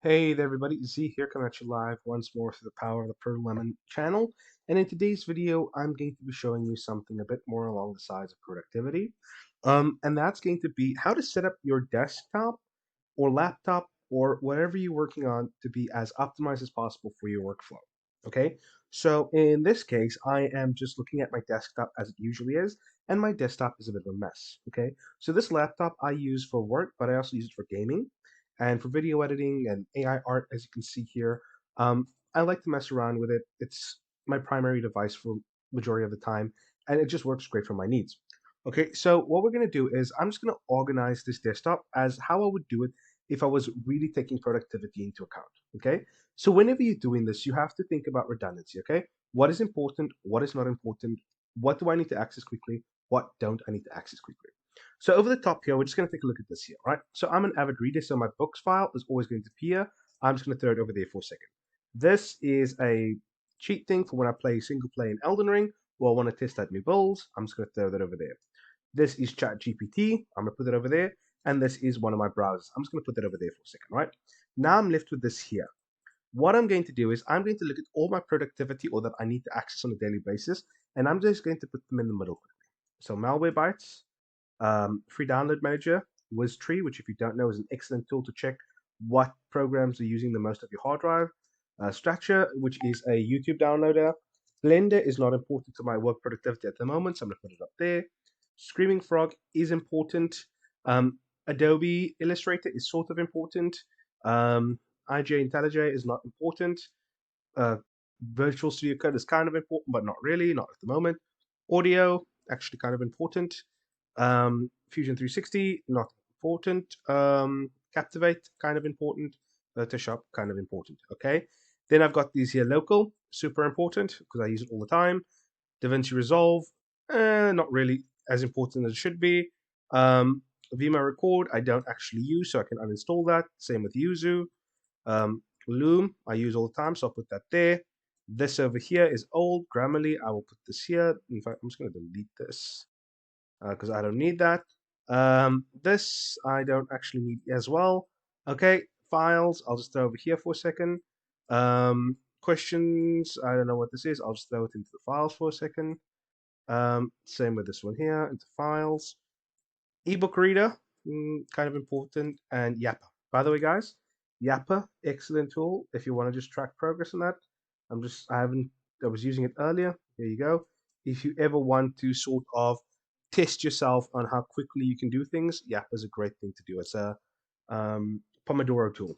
Hey there everybody, Z here coming at you live once more through the power of the Purple Lemon channel. And in today's video, I'm going to be showing you something a bit more along the sides of productivity. And that's going to be how to set up your desktop or laptop or whatever you're working on to be as optimized as possible for your workflow. Okay, so in this case, I am just looking at my desktop as it usually is, and my desktop is a bit of a mess. Okay, so this laptop I use for work, but I also use it for gaming and for video editing and AI art, as you can see here. I like to mess around with it. It's my primary device for majority of the time, and it just works great for my needs. Okay, so what we're going to do is I'm just going to organize this desktop as how I would do it if I was really taking productivity into account. Okay, so whenever you're doing this, you have to think about redundancy. Okay, what is important, what is not important, what do I need to access quickly, what don't I need to access quickly. So over the top here, we're just going to take a look at this here, right? So I'm an avid reader, so my books file is always going to appear. I'm just going to throw it over there for a second. This is a cheat thing for when I play single play in Elden Ring, or I want to test out new builds. I'm just going to throw that over there. This is ChatGPT. I'm going to put it over there. And this is one of my browsers. I'm just going to put that over there for a second, right? Now I'm left with this here. What I'm going to do is I'm going to look at all my productivity or that I need to access on a daily basis, and I'm just going to put them in the middle quickly. So Malwarebytes, free download manager, WizTree, which if you don't know is an excellent tool to check what programs are using the most of your hard drive. Structure, which is a YouTube downloader. Blender is not important to my work productivity at the moment, so I'm going to put it up there. Screaming Frog is important. Adobe Illustrator is sort of important. IJ IntelliJ is not important. Uh, Virtual Studio Code is kind of important, but not really, not at the moment. Audio, actually kind of important. Fusion 360, not important. Captivate, kind of important. Photoshop, kind of important. Okay. Then I've got these here local, super important because I use it all the time. DaVinci Resolve, not really as important as it should be. Vima Record, I don't actually use, so I can uninstall that. Same with Yuzu. Loom, I use all the time, so I'll put that there. This over here is old. Grammarly, I will put this here. In fact, I'm just going to delete this because I don't need that. This I don't actually need as well. Okay, files, I'll just throw over here for a second. Questions, I don't know what this is. I'll just throw it into the files for a second. Same with this one here, into files. Ebook reader, kind of important, and Yappa. By the way, guys, Yappa, excellent tool if you want to just track progress on that. I was using it earlier. There you go. If you ever want to sort of test yourself on how quickly you can do things, Yappa is a great thing to do. It's a Pomodoro tool.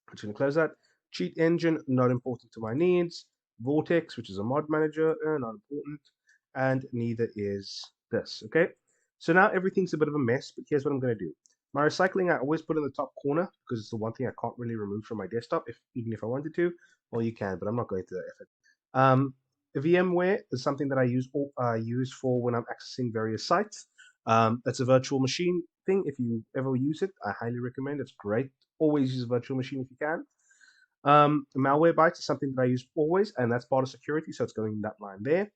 I'm just going to close that. Cheat engine, not important to my needs. Vortex, which is a mod manager, not important. And neither is this, okay? So now everything's a bit of a mess, but here's what I'm going to do. My recycling, I always put in the top corner because it's the one thing I can't really remove from my desktop, even if I wanted to. Well, you can, but I'm not going to that effort. VMware is something that I use for when I'm accessing various sites. It's a virtual machine thing. If you ever use it, I highly recommend. It's great. Always use a virtual machine if you can. Malwarebytes is something that I use always, and that's part of security, so it's going in that line there.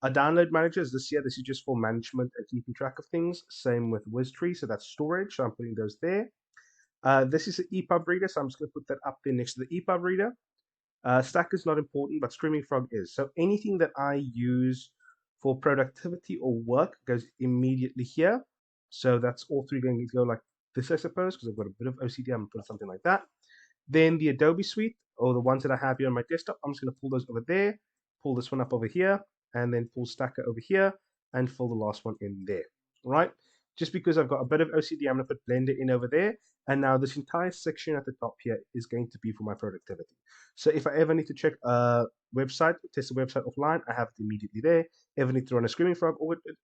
A download manager is this here. This is just for management and keeping track of things. Same with WizTree, so that's storage. So I'm putting those there. This is an EPUB reader, so I'm just going to put that up there next to the EPUB reader. Stack is not important, but Screaming Frog is. So anything that I use for productivity or work goes immediately here. So that's all three going to go like this, I suppose, because I've got a bit of OCD. I'm going to put something like that. Then the Adobe Suite, or the ones that I have here on my desktop, I'm just going to pull those over there, pull this one up over here, and then pull Stacker over here, and fill the last one in there. All right? Just because I've got a bit of OCD, I'm going to put Blender in over there, and now this entire section at the top here is going to be for my productivity. So if I ever need to check a website, test a website offline, I have it immediately there. Ever need to run a Screaming Frog,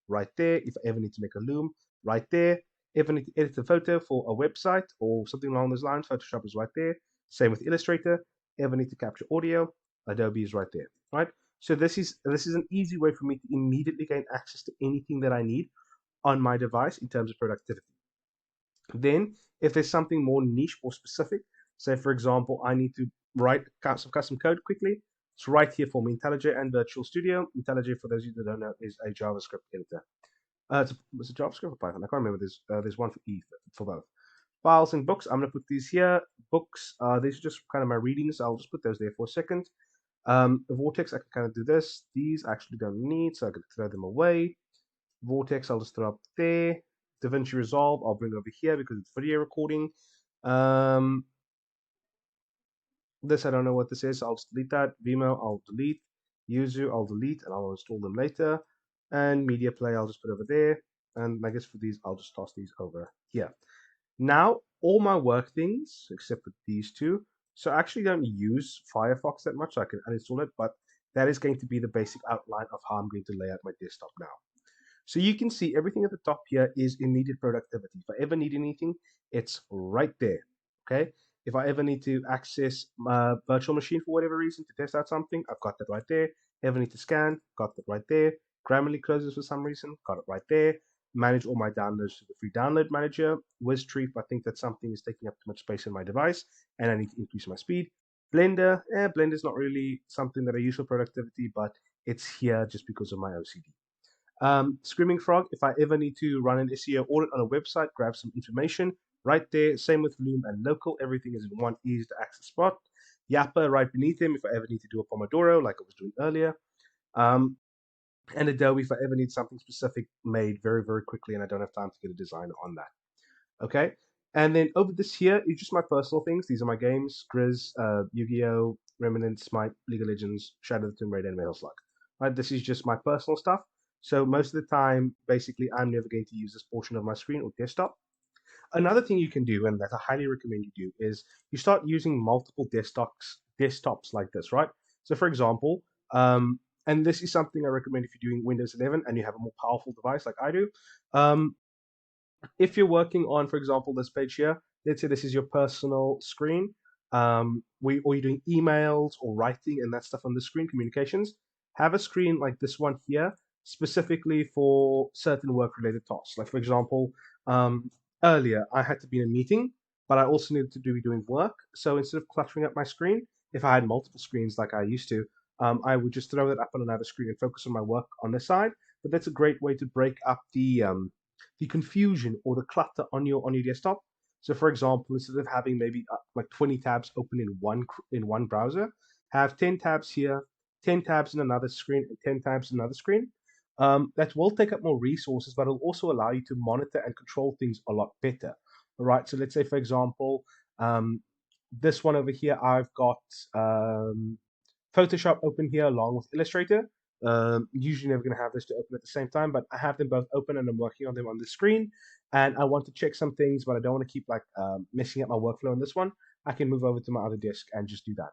right there. If I ever need to make a loom, right there. If I need to edit a photo for a website or something along those lines, Photoshop is right there. Same with Illustrator. Ever need to capture audio, Adobe is right there, right? So this is an easy way for me to immediately gain access to anything that I need on my device in terms of productivity. Then, if there's something more niche or specific, say for example, I need to write some custom code quickly, it's right here for me, IntelliJ and Virtual Studio. IntelliJ, for those of you that don't know, is a JavaScript editor. It's a JavaScript or Python? I can't remember. There's one for both. Files and books, I'm going to put these here. books. These are just kind of my readings. I'll just put those there for a second. Vortex, I can kind of do this. These I actually don't need, so I can throw them away. Vortex, I'll just throw up there. DaVinci Resolve, I'll bring over here because it's video recording. This, I don't know what this is. I'll just delete that. Vimeo, I'll delete. Yuzu, I'll delete, and I'll install them later. And Media Play, I'll just put over there. And I guess for these, I'll just toss these over here. Now, all my work things, except for these two, so I actually don't use Firefox that much, so I can uninstall it, but that is going to be the basic outline of how I'm going to lay out my desktop now. So you can see everything at the top here is immediate productivity. If I ever need anything, it's right there, okay? If I ever need to access my virtual machine for whatever reason to test out something, I've got that right there. Ever need to scan, got that right there. Grammarly closes for some reason, got it right there. Manage all my downloads to the free download manager. WizTree, if I think that something is taking up too much space in my device and I need to increase my speed. Blender, Blender's not really something that I use for productivity, but it's here just because of my OCD. Screaming Frog, if I ever need to run an SEO audit on a website, grab some information, right there. Same with Loom and Local, everything is in one easy to access spot. Yappa right beneath him if I ever need to do a Pomodoro like I was doing earlier. And Adobe if I ever need something specific made very, very quickly and I don't have time to get a designer on that. Okay, and then over this here is just my personal things. These are my games: Grizz, Yu-Gi-Oh, Remnant, Smite, League of Legends, Shadow of the Tomb Raider, and Metal Slug. Right, this is just my personal stuff. So most of the time, basically, I'm never going to use this portion of my screen or desktop. Another thing you can do, and that I highly recommend you do, is you start using multiple desktops like this, right? So for example, and this is something I recommend if you're doing Windows 11 and you have a more powerful device like I do. If you're working on, for example, this page here, let's say this is your personal screen, or you're doing emails or writing and that stuff on the screen, communications, have a screen like this one here, specifically for certain work-related tasks. Like, for example, earlier I had to be in a meeting, but I also needed to be doing work. So instead of cluttering up my screen, if I had multiple screens like I used to, I would just throw it up on another screen and focus on my work on this side. But that's a great way to break up the confusion or the clutter on your desktop. So, for example, instead of having maybe like 20 tabs open in one browser, have 10 tabs here, 10 tabs in another screen, and 10 tabs in another screen. That will take up more resources, but it'll also allow you to monitor and control things a lot better. All right. So let's say, for example, this one over here, I've got Photoshop open here along with Illustrator. Usually never going to have this to open at the same time, but I have them both open and I'm working on them on the screen. And I want to check some things, but I don't want to keep like messing up my workflow on this one. I can move over to my other desk and just do that.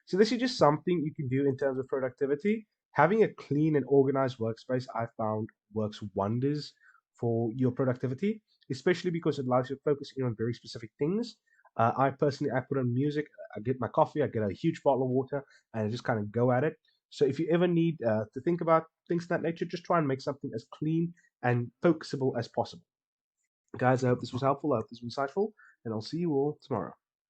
So this is just something you can do in terms of productivity. Having a clean and organized workspace, I found works wonders for your productivity, especially because it allows you to focus in on very specific things. I personally, I put on music, I get my coffee, I get a huge bottle of water, and I just kind of go at it. So if you ever need to think about things of that nature, just try and make something as clean and focusable as possible. Guys, I hope this was helpful. I hope this was insightful, and I'll see you all tomorrow.